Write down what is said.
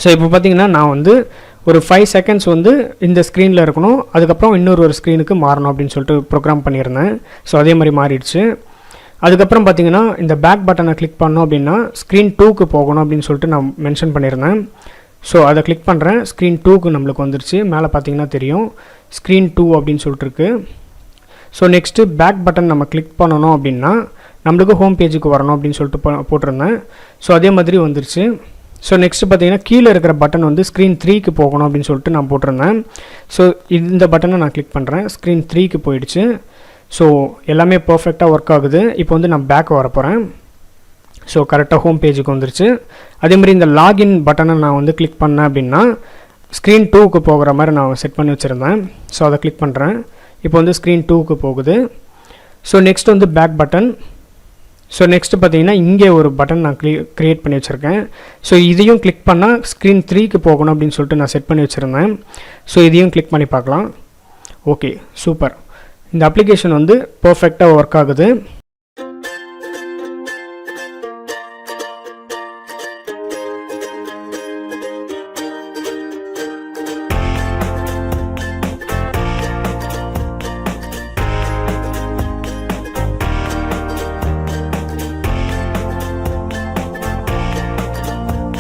So இப்போ பார்த்தீங்கன்னா நான் வந்து ஒரு 5 செகண்ட்ஸ் வந்து இந்த ஸ்க்ரீனில் இருக்கணும், அதுக்கப்புறம் இன்னொரு ஸ்க்ரீனுக்கு மாறணும் அப்படின்னு சொல்லிட்டு ப்ரோக்ராம் பண்ணியிருந்தேன். ஸோ அதே மாதிரி மாறிடுச்சு. அதுக்கப்புறம் பார்த்தீங்கன்னா இந்த பேக் பட்டனை கிளிக் பண்ணோம் அப்படின்னா ஸ்க்ரீன் 2க்கு போகணும் அப்படின்னு சொல்லிட்டு நான் மென்ஷன் பண்ணியிருந்தேன். ஸோ அதை கிளிக் பண்ணுறேன். ஸ்க்ரீன் 2க்கு நம்மளுக்கு வந்துருச்சு. மேலே பார்த்தீங்கன்னா தெரியும் ஸ்க்ரீன் 2 அப்படின்னு சொல்லிட்டுருக்கு. ஸோ நெக்ஸ்ட்டு பேக் பட்டன் நம்ம கிளிக் பண்ணணும் அப்படின்னா நம்மளுக்கு ஹோம் பேஜுக்கு வரணும் அப்படின்னு சொல்லிட்டு போட்டிருந்தேன். ஸோ அதே மாதிரி வந்துருச்சு. ஸோ நெக்ஸ்ட்டு பார்த்தீங்கன்னா கீழே இருக்கிற பட்டன் வந்து ஸ்க்ரீன் 3க்கு போகணும் அப்படின்னு சொல்லிட்டு நான் போட்டிருந்தேன். ஸோ இந்த பட்டனை நான் கிளிக் பண்ணுறேன். ஸ்க்ரீன் 3க்கு போயிடுச்சு. ஸோ எல்லாமே பர்ஃபெக்டாக ஒர்க் ஆகுது. இப்போ வந்து நான் பேக் வர போகிறேன். ஸோ கரெக்டாக ஹோம் பேஜுக்கு வந்துருச்சு. அதேமாதிரி இந்த லாகின் பட்டனை நான் வந்து கிளிக் பண்ணேன் அப்படின்னா ஸ்க்ரீன் 2க்கு போகிற மாதிரி நான் செட் பண்ணி வச்சுருந்தேன். ஸோ அதை கிளிக் பண்ணுறேன். இப்போ வந்து ஸ்க்ரீன் 2க்கு போகுது. ஸோ நெக்ஸ்ட் வந்து பேக் பட்டன். ஸோ நெக்ஸ்ட்டு பார்த்தீங்கன்னா இங்கே ஒரு பட்டன் நான் க்ரியேட் பண்ணி வச்சுருக்கேன். ஸோ இதையும் கிளிக் பண்ணால் ஸ்க்ரீன் 3க்கு போகணும் அப்படின்னு சொல்லிட்டு நான் செட் பண்ணி வச்சுருந்தேன். ஸோ இதையும் கிளிக் பண்ணி பார்க்கலாம். Okay, super. இந்த அப்ளிகேஷன் வந்து பர்ஃபெக்டாக ஒர்க் ஆகுது.